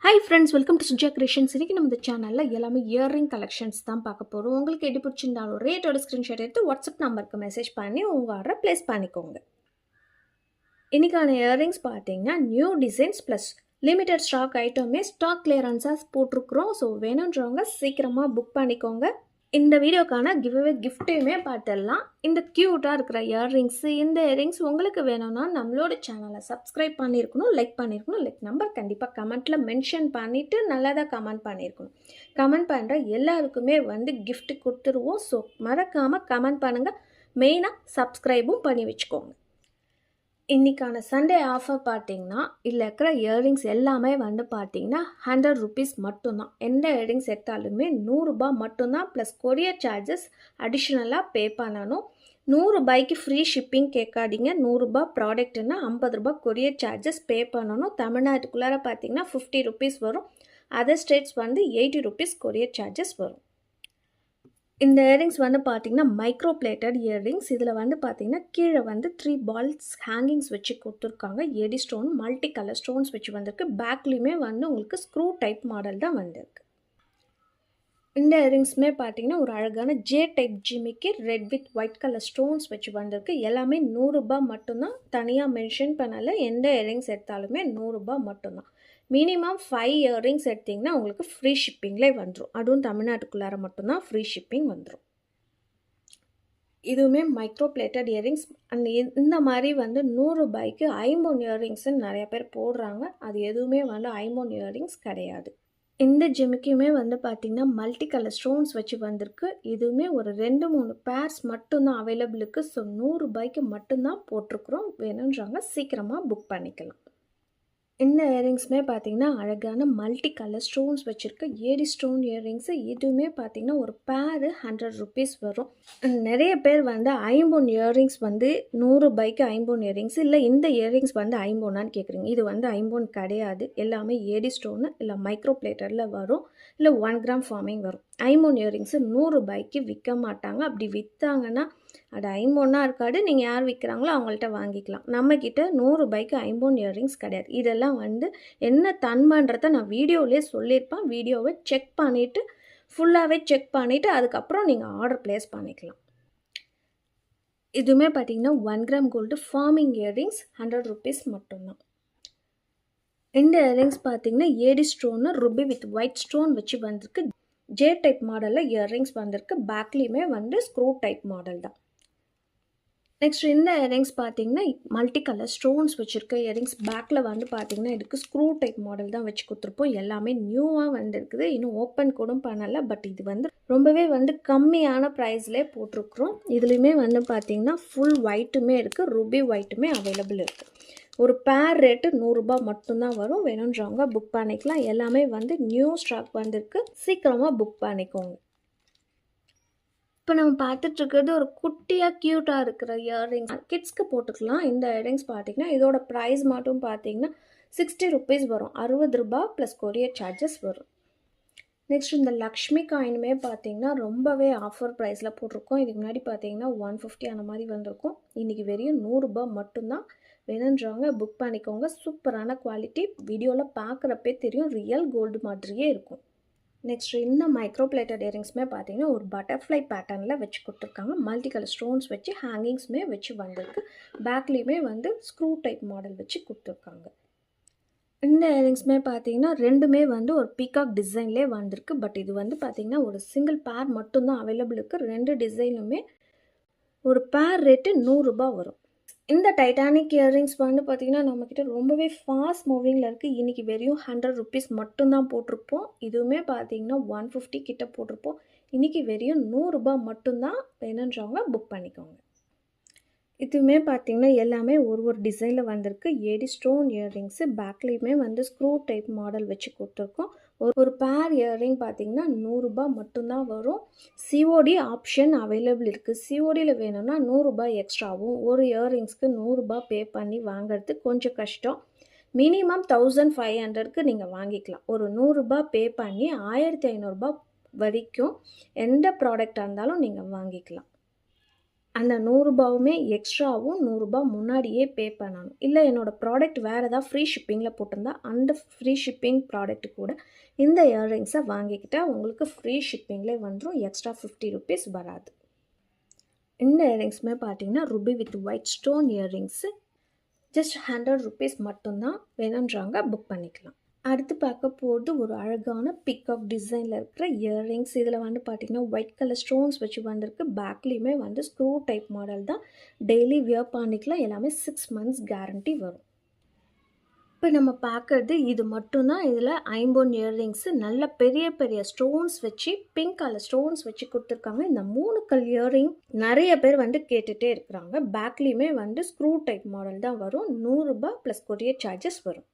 Hi friends, welcome to Suja Creations. இன்னைக்கு நம்ம இந்த சேனல்ல எல்லாமே இயரிங் கலெக்ஷன்ஸ் தான் பார்க்க போறோம். உங்களுக்கு எது பிடிச்சிருந்தாலும் ரேட்டோட ஸ்கிரீன்ஷாட் எடுத்து வாட்ஸ்அப் நம்பருக்கு மெசேஜ் பண்ணி உங்க ஆர்டரை பிளேஸ் பண்ணிக்கோங்க. இன்னைக்கான இயரிங்ஸ் பார்த்தீங்கன்னா new designs plus limited stock ஐட்டமே ஸ்டாக் கிளியரன்ஸாக போட்டிருக்கிறோம். ஸோ வேணுன்றவங்க சீக்கிரமாக புக் பண்ணிக்கோங்க. இந்த வீடியோக்கான கிஃப்ட்டையுமே பார்த்துடலாம். இந்த க்யூட்டாக இருக்கிற இயர்ரிங்ஸு இந்த இயரிங்ஸ் உங்களுக்கு வேணும்னா நம்மளோட சேனலை சப்ஸ்கிரைப் பண்ணியிருக்கணும், லைக் பண்ணியிருக்கணும். லைக் நம்பர் கண்டிப்பாக கமெண்ட்டில் மென்ஷன் பண்ணிவிட்டு நல்லதாக கமெண்ட் பண்ணியிருக்கணும். கமெண்ட் பண்ணுற எல்லாருக்குமே கிஃப்ட் கொடுத்துருவோம். ஸோ மறக்காமல் கமெண்ட் பண்ணுங்கள். மெயினாக சப்ஸ்கிரைபும் பண்ணி வச்சுக்கோங்க. இன்றைக்கான சண்டே ஆஃபர் பார்த்தீங்கன்னா இதில் இருக்கிற இயரிங்ஸ் எல்லாமே பார்த்தீங்கன்னா 100 rupees மட்டும்தான். எந்த இயரிங்ஸ் எடுத்தாலுமே 100 ரூபாய் மட்டும்தான். ப்ளஸ் கொரியர் சார்ஜஸ் அடிஷ்னலாக பே பண்ணணும். 100 ரூபாய்க்கு ஃப்ரீ ஷிப்பிங் கேட்காதீங்க. 100 ரூபாய் ப்ராடக்ட்னா 50 ரூபாய் கொரியர் சார்ஜஸ் பே பண்ணணும். தமிழ்நாட்டுக்குள்ளார பார்த்தீங்கன்னா 50 rupees வரும். Other states 80 rupees courier charges வரும். இந்த இயரிங்ஸ் பார்த்தீங்கன்னா மைக்ரோ பிளேட்டட் இயரிங்ஸ். இதில் பார்த்தீங்கன்னா கீழே 3 பால்ஸ் ஹேங்கிங்ஸ் வச்சு கொடுத்துருக்காங்க. Eddy stone multi colour stones வச்சு வந்திருக்கு. பேக்லேயுமே உங்களுக்கு ஸ்க்ரூ டைப் மாடல் தான் வந்திருக்கு. இந்த இயரிங்ஸுமே பார்த்தீங்கன்னா ஒரு அழகான ஜே டைப் ஜிமிக்கு red with white colour stones வச்சு வந்திருக்கு. எல்லாமே 100 ரூபாய் மட்டும்தான். தனியாக மென்ஷன் பண்ணலை. எந்த இயரிங்ஸ் எடுத்தாலுமே 100 ரூபாய் மட்டும்தான். மினிமம் 5 இயரிங்ஸ் எடுத்திங்கன்னா உங்களுக்கு ஃப்ரீ ஷிப்பிங்லேயே வந்துடும். அதுவும் தமிழ்நாட்டுக்குள்ளார மட்டும்தான் ஃப்ரீ ஷிப்பிங் வந்துடும். இதுவுமே மைக்ரோ பிளேட்டட் இயரிங்ஸ். அண்ட் இந்த மாதிரி 100 ரூபாய்க்கு 50 இயரிங்ஸ்ன்னு நிறைய பேர் போடுறாங்க. அது எதுவுமே 50 இயரிங்ஸ் கிடையாது. இந்த ஜிமிக்குமே பார்த்தீங்கன்னா மல்டி கலர் ஸ்டோன்ஸ் வச்சு வந்திருக்கு. இதுவுமே ஒரு 2-3 பேர்ஸ் மட்டும்தான் அவைலபிளுக்கு. ஸோ 100 ரூபாய்க்கு மட்டும்தான் போட்டிருக்குறோம். வேணுன்றாங்க சீக்கிரமாக புக் பண்ணிக்கலாம். இந்த இயரிங்ஸுமே பார்த்தீங்கன்னா அழகான மல்டி கலர் ஸ்டோன்ஸ் வச்சுருக்கு. AD stone earrings. இதுவுமே பார்த்தீங்கன்னா ஒரு பேரு 100 rupees வரும். நிறைய பேர் 50 இயரிங்ஸ் 100 ரூபாய்க்கு 50 இயரிங்ஸ் இல்லை இந்த இயரிங்ஸ் 50 கேட்குறீங்க. இது 50 கிடையாது. எல்லாமே ஏடி ஸ்டோனு இல்லை மைக்ரோ பிளேட்டரில் வரும். இல்லை 1 கிராம் ஃபார்மிங் வரும். 50 இயரிங்ஸு 100 ரூபாய்க்கு விற்க மாட்டாங்க. அப்படி விற்றாங்கன்னா அது 50 இருக்காது. நீங்கள் யார் விற்கிறாங்களோ அவங்கள்ட்ட வாங்கிக்கலாம். நம்மக்கிட்ட 100 ரூபாய்க்கு 50 இயரிங்ஸ் கிடையாது. இதெல்லாம் என்ன தன்மைன்றதை நான் வீடியோவிலே சொல்லியிருப்பேன். வீடியோவை செக் பண்ணிவிட்டு ஃபுல்லாகவே செக் பண்ணிவிட்டு அதுக்கப்புறம் நீங்கள் ஆர்டர் ப்ளேஸ் பண்ணிக்கலாம். இதுவுமே பார்த்தீங்கன்னா 1 gram gold forming earrings 100 rupees மட்டும்தான். இந்த இயரிங்ஸ் பார்த்தீங்கன்னா AD stone ruby with white stone வச்சு வந்திருக்கு. ஜே டைப் மாடலில் இயரிங்ஸ் வந்திருக்கு. பேக்லேயுமே ஸ்க்ரூ டைப் மாடல் தான். நெக்ஸ்ட் இந்த இயரிங்ஸ் பார்த்தீங்கன்னா மல்டி கலர் ஸ்டோன்ஸ் வச்சுருக்க இயரிங்ஸ். பேக்கில் பார்த்தீங்கன்னா இதுக்கு ஸ்க்ரூ டைப் மாடல் தான் வச்சு கொடுத்துருப்போம். எல்லாமே நியூவாக வந்துருக்குது. இன்னும் ஓப்பன் கூட பண்ணலை. பட் இது ரொம்பவே கம்மியான ப்ரைஸ்லேயே போட்டிருக்குறோம். இதுலேயுமே பார்த்தீங்கன்னா ஃபுல் ஒயிட்டுமே இருக்குது. ருபி ஒயிட்டுமே அவைலபிள் இருக்குது. ஒரு பேர் ரேட்டு 100 ரூபாய் மட்டும்தான் வரும். வேணுன்றவங்க புக் பண்ணிக்கலாம். எல்லாமே நியூ ஸ்டாக் வந்திருக்கு. சீக்கிரமாக புக் பண்ணிக்கோங்க. இப்போ நம்ம பார்த்துட்ருக்கிறது ஒரு குட்டியாக க்யூட்டாக இருக்கிற இயரிங்ஸ். கிட்ஸ்க்கு போட்டுக்கலாம். இந்த இயரிங்ஸ் பார்த்தீங்கன்னா இதோட ப்ரைஸ் மட்டும் பார்த்தீங்கன்னா 60 rupees வரும். 60 ரூபாய் ப்ளஸ் கொரியர் சார்ஜஸ் வரும். நெக்ஸ்ட் இந்த லக்ஷ்மி காயினுமே பார்த்தீங்கன்னா ரொம்பவே ஆஃபர் ப்ரைஸில் போட்டிருக்கோம். இதுக்கு முன்னாடி பார்த்தீங்கன்னா 150 அந்த மாதிரி வந்திருக்கும். இன்றைக்கி வெறும் 100 ரூபாய் மட்டும்தான். வேணுன்றவங்க புக் பண்ணிக்கோங்க. சூப்பரான குவாலிட்டி. வீடியோவில் பார்க்குறப்பே தெரியும் ரியல் கோல்டு மாதிரியே இருக்கும். நெக்ஸ்ட் இந்த மைக்ரோ பிளேட்டட் இயரிங்ஸுமே பார்த்தீங்கன்னா ஒரு பட்டர்ஃப்ளை பேட்டர்னில் வச்சு கொடுத்துருக்காங்க. மல்டி கலர் ஸ்டோன்ஸ் வச்சு ஹேங்கிங்ஸுமே வச்சு வந்திருக்கு. பேக்லேயுமே ஸ்க்ரூ டைப் மாடல் வச்சு கொடுத்துருக்காங்க. இந்த இயரிங்ஸுமே பார்த்தீங்கன்னா ரெண்டுமே ஒரு பீகாக் டிசைன்லேயே வந்திருக்கு. பட் இது பார்த்தீங்கன்னா ஒரு சிங்கிள் பேர் மட்டும்தான் அவைலபிள் இருக்குது. 2 டிசைனுமே ஒரு பேர் ரேட்டு 100 ரூபாய் வரும். இந்த டைட்டானிக் இயரிங்ஸ் பார்த்தீங்கன்னா நம்மக்கிட்ட ரொம்பவே ஃபாஸ்ட் மூவிங்கில் இருக்குது. இன்றைக்கி வெறும் 100 rupees மட்டும்தான் போட்டிருப்போம். இதுவுமே பார்த்தீங்கன்னா 150 கிட்ட போட்டிருப்போம். இன்றைக்கி வெறும் 100 ரூபாய் மட்டும்தான். வேணுன்றவங்க புக் பண்ணிக்கோங்க. இதுவுமே பார்த்தீங்கன்னா எல்லாமே ஒரு டிசைனில் வந்திருக்கு. AD stone earrings. பேக்லேயுமே ஸ்க்ரூ டைப் மாடல் வச்சு கொடுத்துருக்கோம். ஒரு பேர் இயரிங் பார்த்தீங்கன்னா 100 ரூபாய் மட்டும்தான் வரும். சிஓடி ஆப்ஷன் அவைலபிள் இருக்குது. சிஓடியில் வேணும்னா 100 ரூபாய் எக்ஸ்ட்ராவும். ஒரு இயரிங்ஸ்க்கு 100 ரூபாய் பே பண்ணி வாங்கிறது கொஞ்சம் கஷ்டம். மினிமம் 1500க்கு நீங்கள் வாங்கிக்கலாம். ஒரு 100 ரூபாய் பே பண்ணி 1500 ரூபாய் வரைக்கும் எந்த ப்ராடக்டாக இருந்தாலும் நீங்கள் வாங்கிக்கலாம். அந்த 100 ரூபாவுமே எக்ஸ்ட்ராவும் 100 ரூபாய் முன்னாடியே பே பண்ணணும். இல்லை என்னோடய ப்ராடக்ட் வேறு ஏதாவது ஃப்ரீ ஷிப்பிங்கில் போட்டிருந்தா அந்த ஃப்ரீ ஷிப்பிங் ப்ராடக்ட்டு கூட இந்த இயர்ரிங்ஸை வாங்கிக்கிட்டால் உங்களுக்கு ஃப்ரீ ஷிப்பிங்லேயே வந்துடும். எக்ஸ்ட்ரா 50 ரூபீஸ் வராது. இந்த இயர்ரிங்ஸுமே பார்த்தீங்கன்னா Ruby with white stone earrings just 100 rupees மட்டும்தான். வேணுன்றவங்க புக் பண்ணிக்கலாம். அடுத்து பார்க்க போகிறது ஒரு அழகான பிகாக் டிசைனில் இருக்கிற இயர்ரிங்ஸ். இதில் வந்து பார்த்திங்கன்னா ஒயிட் கலர் ஸ்டோன்ஸ் வச்சு வந்திருக்கு. பேக்லேயுமே வந்து ஸ்க்ரூ டைப் மாடல் தான். டெய்லி வியர் பண்ணிக்கலாம். எல்லாமே 6 months கேரண்டி வரும். இப்போ நம்ம பார்க்குறது இது மட்டும்தான். இதில் 50 இயர்ரிங்ஸு நல்ல பெரிய பெரிய ஸ்டோன்ஸ் வச்சு பிங்க் கலர் ஸ்டோன்ஸ் வச்சு கொடுத்துருக்காங்க. இந்த 3 கல் இயர்ரிங் நிறைய பேர் வந்து கேட்டுகிட்டே இருக்கிறாங்க. பேக்லேயுமே வந்து ஸ்க்ரூ டைப் மாடல் தான் வரும். 100 ரூபாய் ப்ளஸ் கொரியர் சார்ஜஸ் வரும்.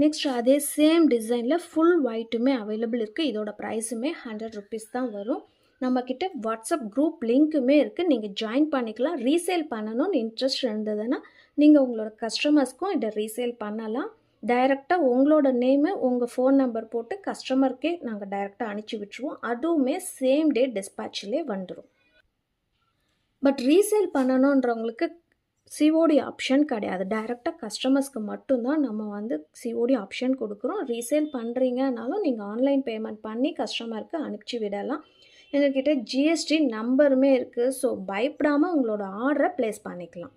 நெக்ஸ்ட் அதே சேம் டிசைனில் ஃபுல் ஒயிட்டுமே அவைலபிள் இருக்குது. இதோட ப்ரைஸுமே 100 ரூபீஸ் தான் வரும். நம்மக்கிட்ட வாட்ஸ்அப் குரூப் லிங்க்குமே இருக்குது. நீங்கள் ஜாயின் பண்ணிக்கலாம். ரீசேல் பண்ணணும்னு இன்ட்ரெஸ்ட் இருந்ததுன்னா நீங்கள் உங்களோட கஸ்டமர்ஸ்க்கும் இதை ரீசேல் பண்ணலாம். டைரெக்டாக உங்களோட நேமு உங்கள் ஃபோன் நம்பர் போட்டு கஸ்டமருக்கே நாங்கள் டைரெக்டாக அனுப்பிச்சி விட்டுருவோம். அதுவுமே சேம் டே டிஸ்பேட்ச்லேயே வந்துடும். பட் ரீசேல் பண்ணணுன்றவங்களுக்கு சிஓடி ஆப்ஷன் கிடையாது. டைரெக்டாக கஸ்டமர்ஸ்க்கு மட்டும்தான் நம்ம வந்து சிஓடி ஆப்ஷன் கொடுக்குறோம். ரீசேல் பண்ணுறீங்கனாலும் நீங்கள் ஆன்லைன் பேமெண்ட் பண்ணி கஸ்டமருக்கு அனுப்பிச்சி விடலாம். எங்ககிட்ட ஜிஎஸ்டி நம்பருமே இருக்குது. ஸோ பயப்படாமல் உங்களோட ஆர்டரை ப்ளேஸ் பண்ணிக்கலாம்.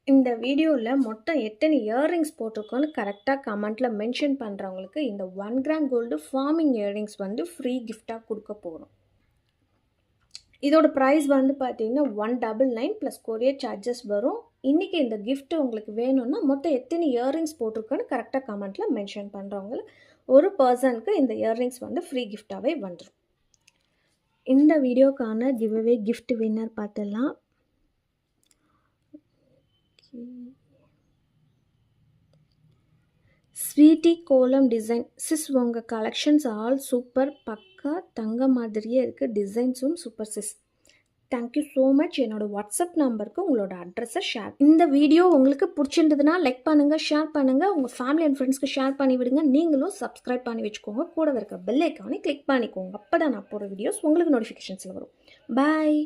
இந்த வீடியோவில் மொத்தம் எத்தனை இயர்ரிங்ஸ் போட்டிருக்கோன்னு கரெக்டாக கமெண்ட்டில் மென்ஷன் பண்ணுறவங்களுக்கு இந்த 1 கிராம் கோல்டு ஃபார்மிங் இயர்ரிங்ஸ் வந்து ஃப்ரீ கிஃப்டாக கொடுக்க போகிறோம். இதோட ப்ரைஸ் வந்து பார்த்தீங்கன்னா 199 ப்ளஸ் கொரியர் சார்ஜஸ் வரும். இன்றைக்கி இந்த கிஃப்ட் உங்களுக்கு வேணும்னா மொத்தம் எத்தனை இயர்ரிங்ஸ் போட்டிருக்கோன்னு கரெக்டாக கமெண்ட்டில் மென்ஷன் பண்ணுறவங்களுக்கு ஒரு பர்சனுக்கு இந்த இயர்ரிங்ஸ் வந்து ஃப்ரீ கிஃப்டாகவே வந்துடும். இந்த வீடியோக்கான கிவ்அவே கிஃப்ட் வின்னர் பார்த்துடலாம். Sweety Kolam design. சிஸ் உங்கள் கலெக்ஷன்ஸ் ஆல் சூப்பர். பக்கா தங்க மாதிரியே இருக்குது. டிசைன்ஸும் super sis. Thank you so much. என்னோட வாட்ஸ்அப் நம்பருக்கு உங்களோட அட்ரஸை ஷேர். இந்த வீடியோ உங்களுக்கு பிடிச்சிருந்ததுன்னா லைக் பண்ணுங்கள், ஷேர் பண்ணுங்கள், உங்கள் ஃபேமிலி அண்ட் ஃப்ரெண்ட்ஸ்க்கு ஷேர் பண்ணி விடுங்க. நீங்களும் சப்ஸ்கிரைப் பண்ணி வச்சுக்கோங்க. கூட இருக்கிற பெல் ஐக்கானை கிளிக் பண்ணிக்கோங்க. அப்போ தான் நான் போகிற வீடியோஸ் உங்களுக்கு நோட்டிஃபிகேஷன்ஸில் வரும். பாய்.